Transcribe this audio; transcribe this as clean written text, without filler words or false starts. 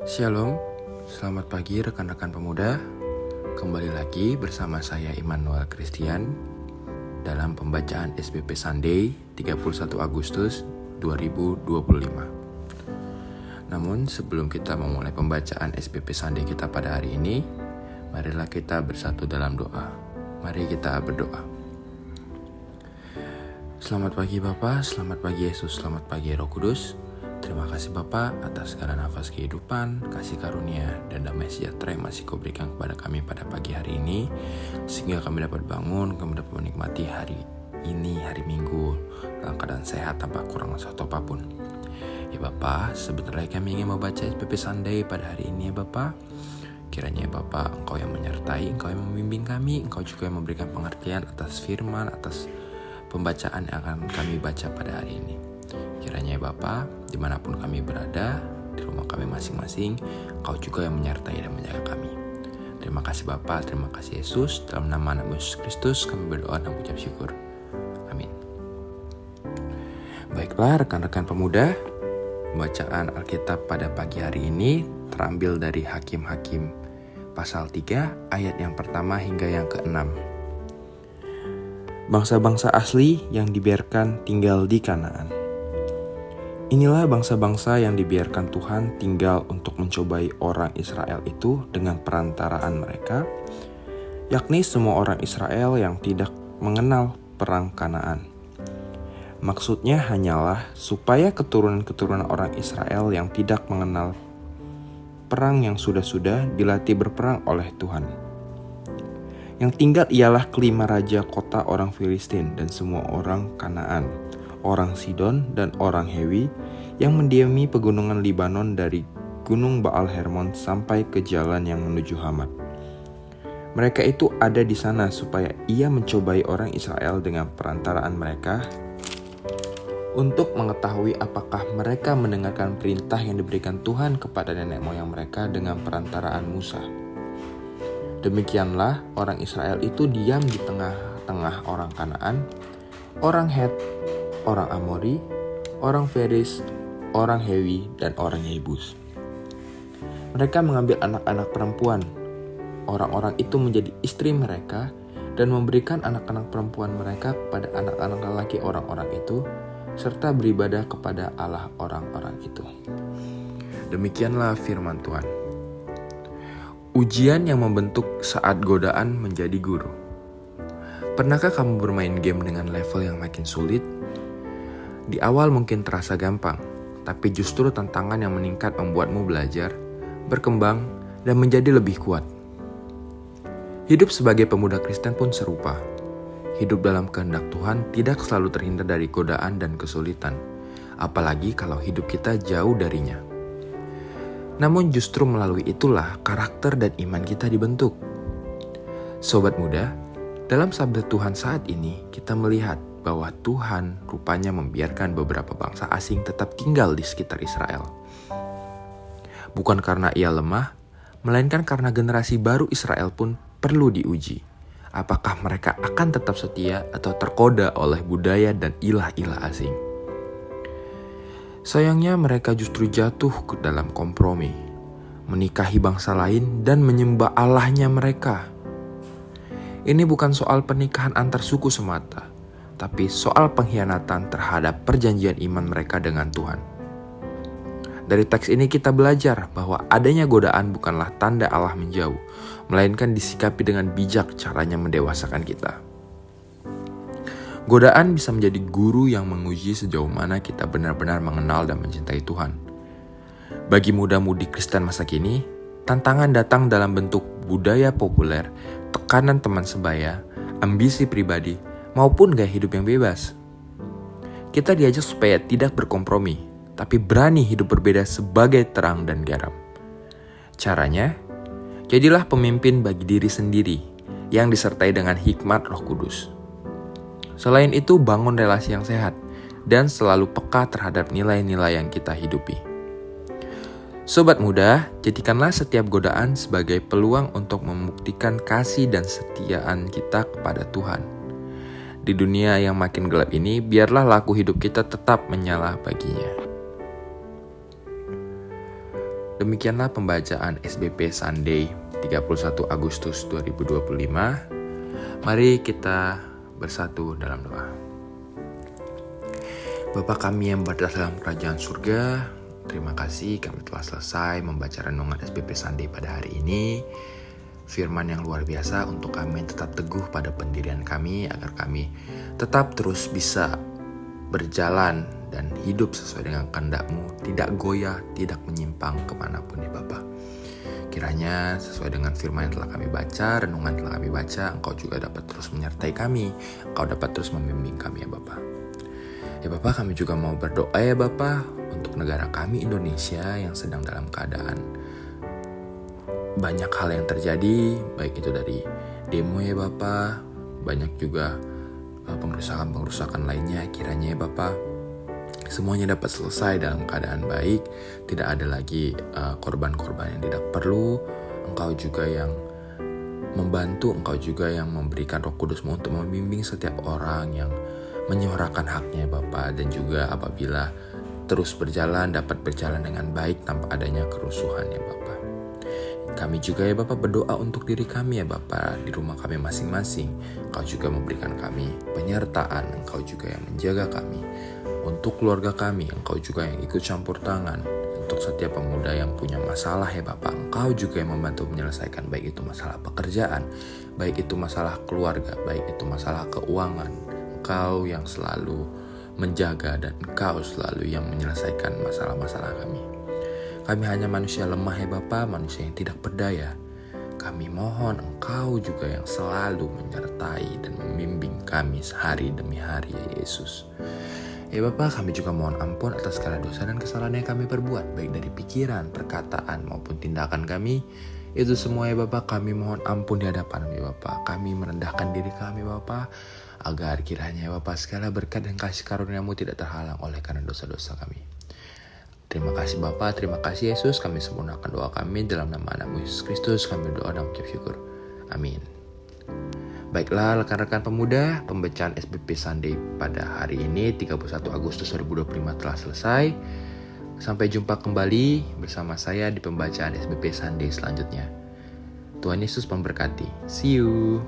Shalom, selamat pagi rekan-rekan pemuda. Kembali lagi bersama saya Immanuel Christian dalam pembacaan SPP Sunday 31 Agustus 2025. Namun sebelum kita memulai pembacaan SPP Sunday kita pada hari ini, marilah kita bersatu dalam doa. Mari kita berdoa. Selamat pagi Bapa, selamat pagi Yesus, selamat pagi Roh Kudus. Terima kasih Bapa atas segala nafas kehidupan, kasih karunia, dan damai sejahtera yang masih Kau berikan kepada kami pada pagi hari ini, sehingga kami dapat bangun, kami dapat menikmati hari ini, hari Minggu, dalam keadaan sehat tanpa kurang suatu apapun. Ya Bapa, sebentar lagi kami ingin membaca SPP Sunday pada hari ini ya Bapa. Kiranya Bapa, Engkau yang menyertai, Engkau yang membimbing kami, Engkau juga yang memberikan pengertian atas firman, atas pembacaan yang akan kami baca pada hari ini. Kiranya ya Bapa, dimanapun kami berada, di rumah kami masing-masing, Engkau juga yang menyertai dan menjaga kami. Terima kasih Bapa, terima kasih Yesus. Dalam nama Anak Yesus Kristus kami berdoa dan mengucap syukur. Amin. Baiklah rekan-rekan pemuda, pembacaan Alkitab pada pagi hari ini terambil dari Hakim-Hakim pasal 3 ayat yang pertama hingga yang ke-6. Bangsa-bangsa asli yang dibiarkan tinggal di Kanaan. Inilah bangsa-bangsa yang dibiarkan Tuhan tinggal untuk mencobai orang Israel itu dengan perantaraan mereka, yakni semua orang Israel yang tidak mengenal perang Kanaan. Maksudnya hanyalah supaya keturunan-keturunan orang Israel yang tidak mengenal perang yang sudah-sudah dilatih berperang oleh Tuhan. Yang tinggal ialah kelima raja kota orang Filistin dan semua orang Kanaan, orang Sidon dan orang Hewi yang mendiami pegunungan Libanon dari gunung Baal Hermon sampai ke jalan yang menuju Hamat. Mereka itu ada di sana supaya ia mencobai orang Israel dengan perantaraan mereka untuk mengetahui apakah mereka mendengarkan perintah yang diberikan Tuhan kepada nenek moyang mereka dengan perantaraan Musa. Demikianlah orang Israel itu diam di tengah-tengah orang Kanaan, orang Het, orang Amori, orang Feris, orang Hewi, dan orang Yebus. Mereka mengambil anak-anak perempuan. Orang-orang itu menjadi istri mereka dan memberikan anak-anak perempuan mereka kepada anak-anak lelaki orang-orang itu, serta beribadah kepada Allah orang-orang itu. Demikianlah firman Tuhan. Ujian yang membentuk saat godaan menjadi guru. Pernahkah kamu bermain game dengan level yang makin sulit? Di awal mungkin terasa gampang, tapi justru tantangan yang meningkat membuatmu belajar, berkembang, dan menjadi lebih kuat. Hidup sebagai pemuda Kristen pun serupa. Hidup dalam kehendak Tuhan tidak selalu terhindar dari godaan dan kesulitan, apalagi kalau hidup kita jauh darinya. Namun justru melalui itulah karakter dan iman kita dibentuk. Sobat muda, dalam sabda Tuhan saat ini kita melihat bahwa Tuhan rupanya membiarkan beberapa bangsa asing tetap tinggal di sekitar Israel. Bukan karena ia lemah, melainkan karena generasi baru Israel pun perlu diuji. Apakah mereka akan tetap setia atau tergoda oleh budaya dan ilah-ilah asing? Sayangnya mereka justru jatuh ke dalam kompromi, menikahi bangsa lain dan menyembah Allahnya mereka. Ini bukan soal pernikahan antar suku semata, tapi soal pengkhianatan terhadap perjanjian iman mereka dengan Tuhan. Dari teks ini kita belajar bahwa adanya godaan bukanlah tanda Allah menjauh, melainkan disikapi dengan bijak caranya mendewasakan kita. Godaan bisa menjadi guru yang menguji sejauh mana kita benar-benar mengenal dan mencintai Tuhan. Bagi muda-mudi Kristen masa kini, tantangan datang dalam bentuk budaya populer, tekanan teman sebaya, ambisi pribadi, maupun gaya hidup yang bebas. Kita diajak supaya tidak berkompromi, tapi berani hidup berbeda sebagai terang dan garam. Caranya, jadilah pemimpin bagi diri sendiri yang disertai dengan hikmat Roh Kudus. Selain itu, bangun relasi yang sehat dan selalu peka terhadap nilai-nilai yang kita hidupi. Sobat muda, jadikanlah setiap godaan sebagai peluang untuk membuktikan kasih dan kesetiaan kita kepada Tuhan. Di dunia yang makin gelap ini, biarlah laku hidup kita tetap menyala baginya. Demikianlah pembacaan SBP Sunday 31 Agustus 2025. Mari kita bersatu dalam doa. Bapa kami yang berada dalam kerajaan surga, terima kasih kami telah selesai membaca renungan SBP Sunday pada hari ini. Firman yang luar biasa untuk kami tetap teguh pada pendirian kami, agar kami tetap terus bisa berjalan dan hidup sesuai dengan kehendak-Mu, tidak goyah, tidak menyimpang kemanapun ya Bapa. Kiranya sesuai dengan firman yang telah kami baca, renungan yang telah kami baca, Engkau juga dapat terus menyertai kami, Engkau dapat terus membimbing kami ya Bapa. Ya Bapa, kami juga mau berdoa ya Bapa untuk negara kami Indonesia yang sedang dalam keadaan banyak hal yang terjadi, baik itu dari demo ya Bapa, banyak juga pengrusakan lainnya. Kiranya ya Bapa, semuanya dapat selesai dalam keadaan baik, tidak ada lagi korban-korban yang tidak perlu. Engkau juga yang membantu, Engkau juga yang memberikan Roh Kudus-Mu untuk membimbing setiap orang yang menyuarakan haknya Bapa, dan juga apabila terus berjalan dapat berjalan dengan baik tanpa adanya kerusuhan ya Bapa. Kami juga ya Bapa berdoa untuk diri kami ya Bapa, di rumah kami masing-masing. Engkau juga memberikan kami penyertaan, Engkau juga yang menjaga kami. Untuk keluarga kami, Engkau juga yang ikut campur tangan. Untuk setiap pemuda yang punya masalah ya Bapa, Engkau juga yang membantu menyelesaikan, baik itu masalah pekerjaan, baik itu masalah keluarga, baik itu masalah keuangan. Engkau yang selalu menjaga dan Engkau selalu yang menyelesaikan masalah-masalah kami. Kami hanya manusia lemah ya Bapa, manusia yang tidak berdaya. Kami mohon Engkau juga yang selalu menyertai dan membimbing kami sehari demi hari ya Yesus. Ya Bapa, kami juga mohon ampun atas segala dosa dan kesalahan yang kami perbuat, baik dari pikiran, perkataan maupun tindakan kami. Itu semua ya Bapa, kami mohon ampun di hadapan ya Bapa. Kami merendahkan diri kami Bapa, agar kiranya ya Bapa segala berkat dan kasih karunia-Mu tidak terhalang oleh karena dosa-dosa kami. Terima kasih Bapa, terima kasih Yesus. Kami sempurnakan doa kami dalam nama Anak-Mu Yesus Kristus. Kami berdoa dan mengucap syukur. Amin. Baiklah rekan-rekan pemuda, pembacaan SBP Sunday pada hari ini 31 Agustus 2025 telah selesai. Sampai jumpa kembali bersama saya di pembacaan SBP Sunday selanjutnya. Tuhan Yesus memberkati. See you.